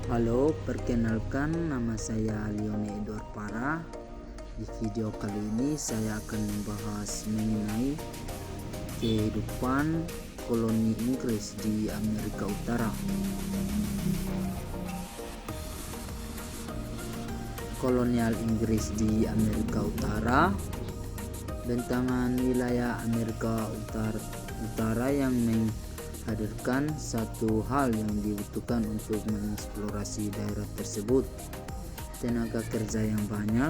Halo, perkenalkan nama saya Leone Edward Para. Di video kali ini saya akan membahas mengenai kehidupan koloni Inggris di Amerika Utara. Kolonial Inggris di Amerika Utara, bentangan wilayah Amerika Utara yang menghadirkan satu hal yang dibutuhkan untuk mengeksplorasi daerah tersebut: tenaga kerja yang banyak.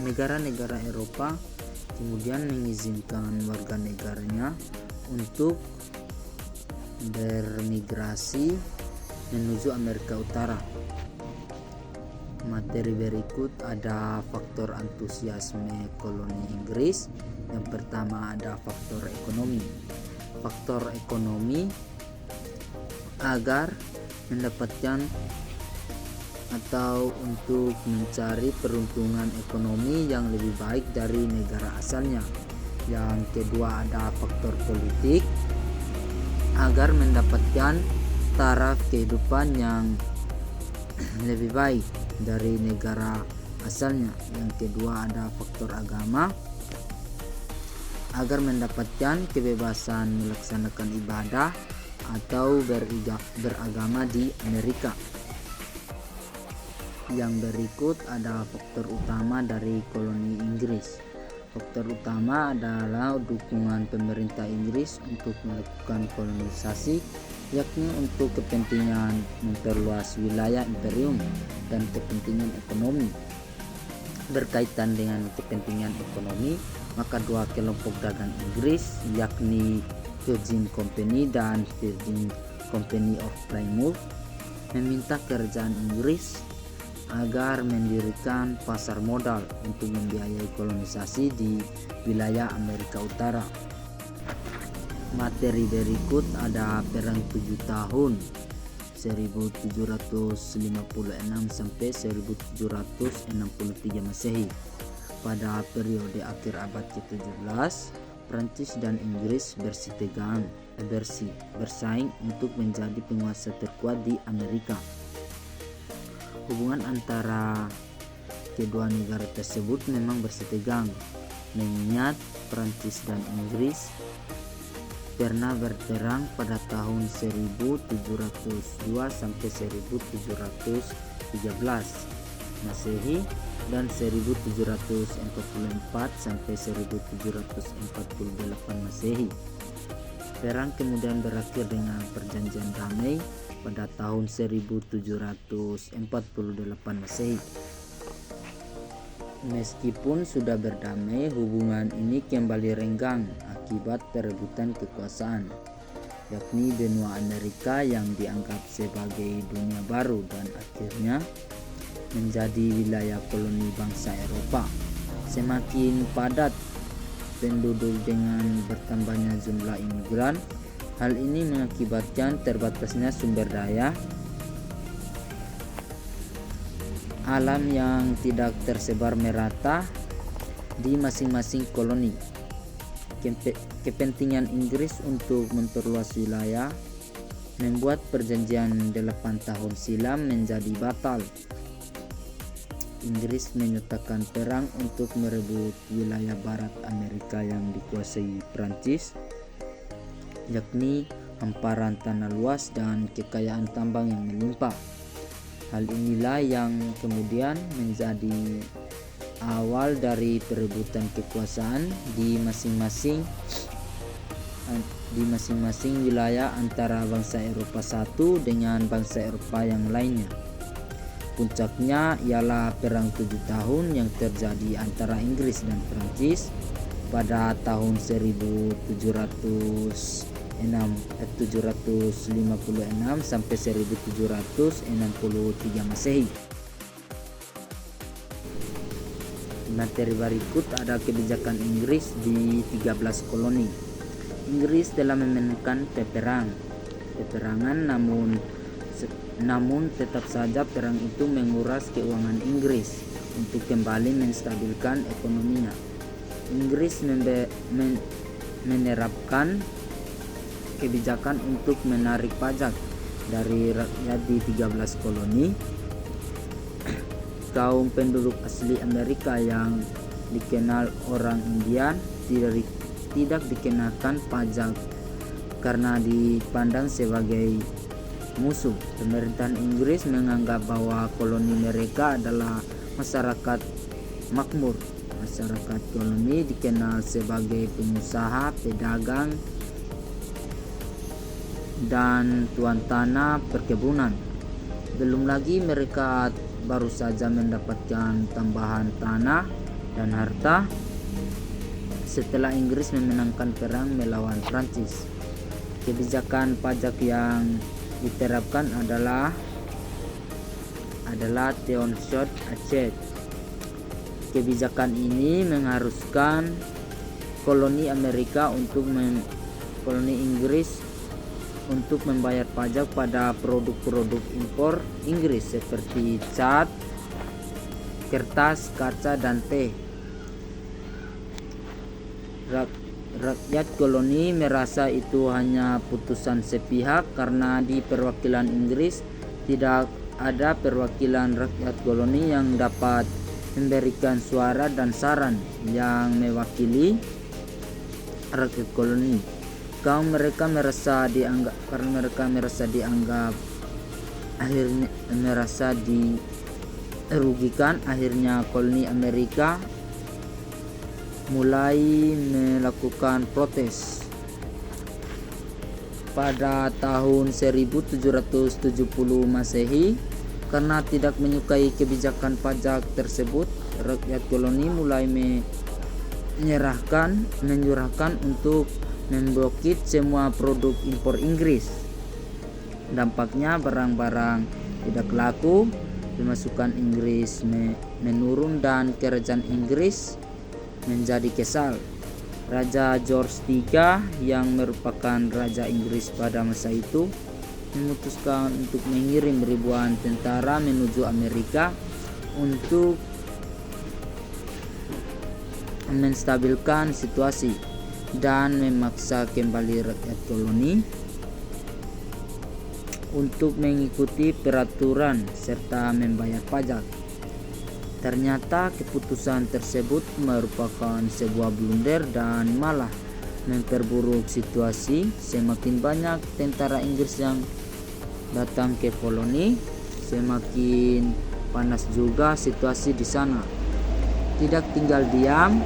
Negara-negara Eropa kemudian mengizinkan warga negaranya untuk bermigrasi menuju Amerika Utara. Materi berikut ada faktor antusiasme koloni Inggris. Yang pertama ada faktor ekonomi. Faktor ekonomi agar mendapatkan atau untuk mencari peruntungan ekonomi yang lebih baik dari negara asalnya. Yang kedua ada faktor politik agar mendapatkan taraf kehidupan yang lebih baik dari negara asalnya. Yang kedua ada faktor agama agar mendapatkan kebebasan melaksanakan ibadah atau beragama di Amerika. Yang berikut ada faktor utama dari koloni Inggris. Faktor utama adalah dukungan pemerintah Inggris untuk melakukan kolonisasi, yakni untuk kepentingan memperluas wilayah imperium dan kepentingan ekonomi. Berkaitan dengan kepentingan ekonomi, maka dua kelompok dagang Inggris, yakni Virgin Company dan Virgin Company of Plymouth, meminta kerajaan Inggris agar mendirikan pasar modal untuk membiayai kolonisasi di wilayah Amerika Utara. Materi berikut ada Perang 7 tahun 1756 sampai 1763 Masehi. Pada periode akhir abad ke-17, Prancis dan Inggris bersaing untuk menjadi penguasa terkuat di Amerika. Hubungan antara kedua negara tersebut memang bersitegang, mengingat Prancis dan Inggris pernah berperang pada tahun 1702 sampai 1713 Masehi dan 1744 sampai 1748 Masehi. Perang kemudian berakhir dengan perjanjian damai pada tahun 1748 Masehi. Meskipun sudah berdamai, hubungan ini kembali renggang akibat perebutan kekuasaan, yakni benua Amerika yang dianggap sebagai dunia baru dan akhirnya menjadi wilayah koloni bangsa Eropa. Semakin padat penduduk dengan bertambahnya jumlah imigran, hal ini mengakibatkan terbatasnya sumber daya alam yang tidak tersebar merata di masing-masing koloni. Kepentingan Inggris untuk memperluas wilayah membuat perjanjian 8 tahun silam menjadi batal. Inggris menyatakan perang untuk merebut wilayah barat Amerika yang dikuasai Prancis, yakni hamparan tanah luas dan kekayaan tambang yang melimpah. Hal inilah yang kemudian menjadi awal dari perebutan kekuasaan di masing-masing wilayah antara bangsa Eropa satu dengan bangsa Eropa yang lainnya. Puncaknya ialah Perang 7 tahun yang terjadi antara Inggris dan Prancis pada tahun 1756 sampai 1763 Masehi. Materi berikut ada kebijakan Inggris di 13 koloni. Inggris telah memenangkan peperangan, namun tetap saja perang itu menguras keuangan Inggris untuk kembali menstabilkan ekonominya. Inggris menerapkan kebijakan untuk menarik pajak dari rakyat di 13 koloni. Kaum penduduk asli Amerika yang dikenal orang Indian tidak dikenakan pajak karena dipandang sebagai musuh. Pemerintahan Inggris menganggap bahwa koloni mereka adalah masyarakat makmur. Masyarakat koloni dikenal sebagai pengusaha, pedagang, dan tuan tanah perkebunan. Belum lagi mereka baru saja mendapatkan tambahan tanah dan harta setelah Inggris memenangkan perang melawan Prancis. Kebijakan pajak yang diterapkan adalah Theodore Achet. Kebijakan ini mengharuskan koloni Inggris untuk membayar pajak pada produk-produk impor Inggris seperti cat, kertas, kaca, dan teh. Rakyat koloni merasa itu hanya putusan sepihak karena di perwakilan Inggris tidak ada perwakilan rakyat koloni yang dapat memberikan suara dan saran yang mewakili rakyat koloni. Mereka merasa dirugikan. Akhirnya koloni Amerika mulai melakukan protes. Pada tahun 1770 Masehi, karena tidak menyukai kebijakan pajak tersebut, rakyat koloni mulai menyurahkan untuk memblokir semua produk impor Inggris. Dampaknya barang-barang tidak laku, pemasukan Inggris menurun dan kerajaan Inggris menjadi kesal. Raja George III yang merupakan raja Inggris pada masa itu memutuskan untuk mengirim ribuan tentara menuju Amerika untuk menstabilkan situasi dan memaksa kembali rakyat koloni untuk mengikuti peraturan serta membayar pajak. Ternyata keputusan tersebut merupakan sebuah blunder dan malah memperburuk situasi. Semakin banyak tentara Inggris yang datang ke koloni, semakin panas juga situasi di sana. Tidak tinggal diam,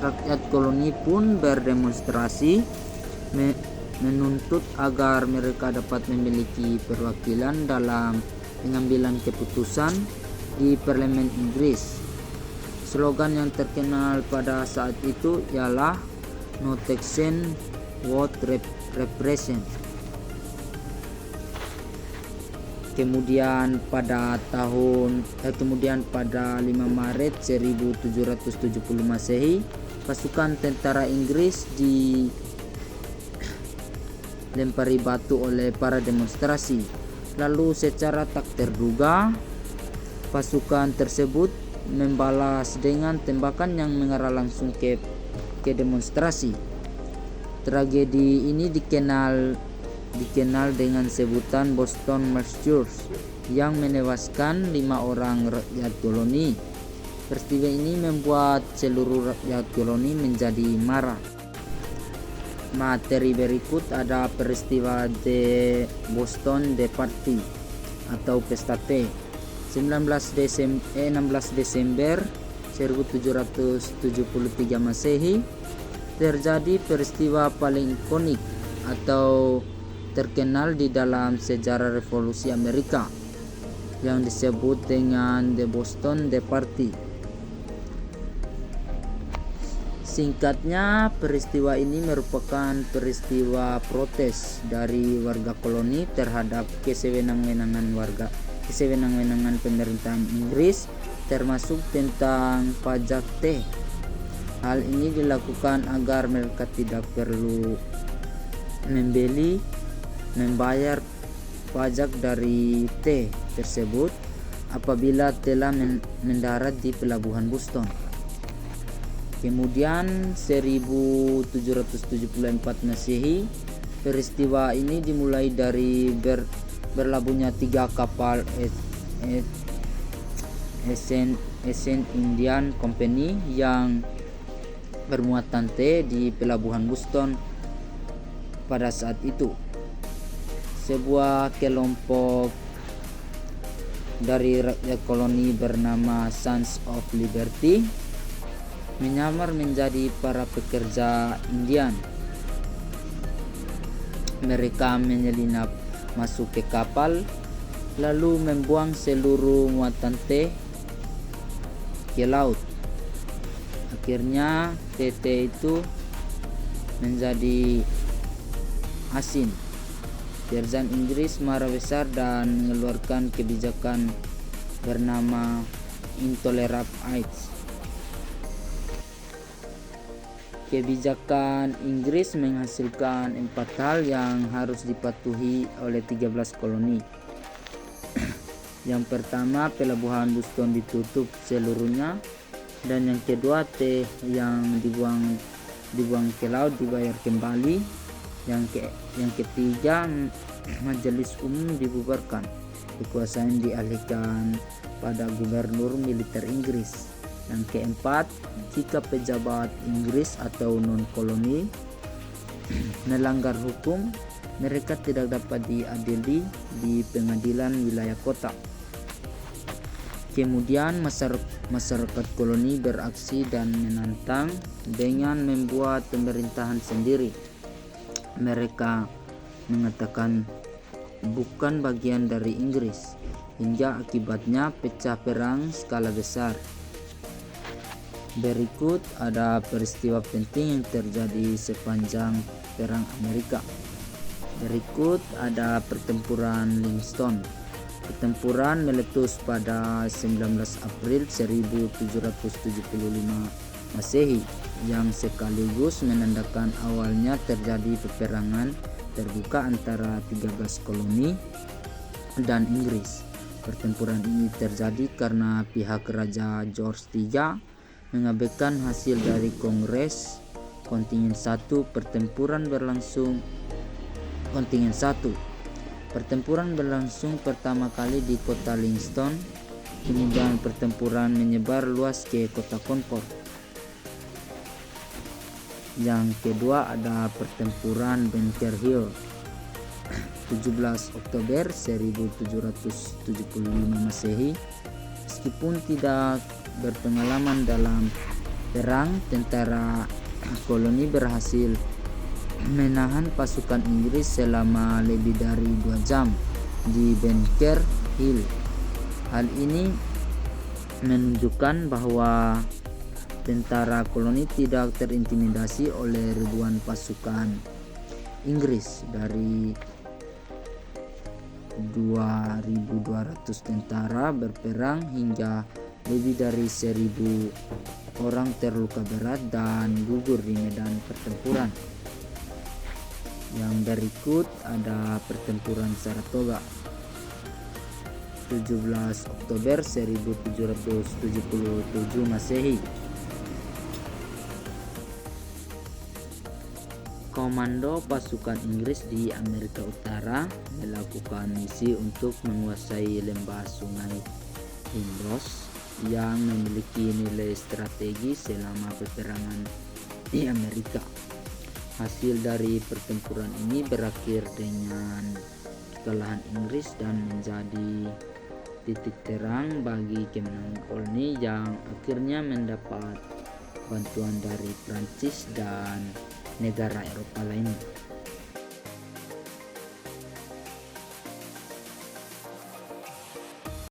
rakyat koloni pun berdemonstrasi menuntut agar mereka dapat memiliki perwakilan dalam pengambilan keputusan di parlemen Inggris. Slogan yang terkenal pada saat itu ialah "No taxation without repression". Kemudian pada 5 Maret 1770 Masehi, pasukan tentara Inggris dilempari batu oleh para demonstrasi. Lalu secara tak terduga, pasukan tersebut membalas dengan tembakan yang mengarah langsung ke demonstrasi. Tragedi ini dikenal dengan sebutan Boston Massacre yang menewaskan 5 orang rakyat koloni. Peristiwa ini membuat seluruh rakyat koloni menjadi marah. Materi berikut ada peristiwa The Boston Tea Party atau pesta teh. 16 Desember 1773 Masehi terjadi peristiwa paling ikonik atau terkenal di dalam sejarah revolusi Amerika yang disebut dengan The Boston Tea Party. Singkatnya, peristiwa ini merupakan peristiwa protes dari warga koloni terhadap kesewenang-wenangan pemerintahan Inggris, termasuk tentang pajak teh. Hal ini dilakukan agar mereka tidak perlu membayar pajak dari teh tersebut apabila telah mendarat di pelabuhan Boston. Kemudian 1774 Masehi, Peristiwa ini dimulai dari berlabuhnya 3 kapal East Indian Company yang bermuatan teh di pelabuhan Boston pada saat itu. Sebuah kelompok dari rakyat koloni bernama Sons of Liberty menyamar menjadi para pekerja Indian. Mereka menyelinap masuk ke kapal lalu membuang seluruh muatan teh ke laut. Akhirnya teh itu menjadi asin. Kerajaan Inggris marah besar dan mengeluarkan kebijakan bernama Intolerable Acts. Kebijakan Inggris menghasilkan 4 hal yang harus dipatuhi oleh 13 koloni. Yang pertama, pelabuhan Boston ditutup seluruhnya, dan yang kedua, teh yang dibuang ke laut dibayar kembali. Yang ketiga, majelis umum dibubarkan, kekuasaan dialihkan pada gubernur militer Inggris. Yang keempat, jika pejabat Inggris atau non-koloni melanggar hukum, mereka tidak dapat diadili di pengadilan wilayah kota. Kemudian masyarakat koloni beraksi dan menantang dengan membuat pemerintahan sendiri. Mereka mengatakan bukan bagian dari Inggris, hingga akibatnya pecah perang skala besar. Berikut ada peristiwa penting yang terjadi sepanjang Perang Amerika. Berikut ada pertempuran Livingston. Pertempuran meletus pada 19 April 1775 Masehi yang sekaligus menandakan awalnya terjadi peperangan terbuka antara 13 koloni dan Inggris. Pertempuran ini terjadi karena pihak Raja George III mengabaikan hasil dari Kongres Kontingen 1. Pertempuran berlangsung pertama kali di kota Livingston, kemudian pertempuran menyebar luas ke kota Concord. Yang kedua ada pertempuran Bunker Hill 17 Oktober 1775 Masehi. Meskipun tidak berpengalaman dalam perang, tentara koloni berhasil menahan pasukan Inggris selama lebih dari 2 jam di Bunker Hill. Hal ini menunjukkan bahwa tentara koloni tidak terintimidasi oleh ribuan pasukan Inggris. Dari 2.200 tentara berperang hingga lebih dari 1.000 orang terluka berat dan gugur di medan pertempuran. Yang berikut ada pertempuran Saratoga 17 Oktober 1777 Masehi. Komando pasukan Inggris di Amerika Utara melakukan misi untuk menguasai lembah sungai Indus yang memiliki nilai strategi selama peperangan di Amerika. Hasil dari pertempuran ini berakhir dengan kekalahan Inggris dan menjadi titik terang bagi kemenangan koloni yang akhirnya mendapat bantuan dari Prancis dan negara Eropa lainnya.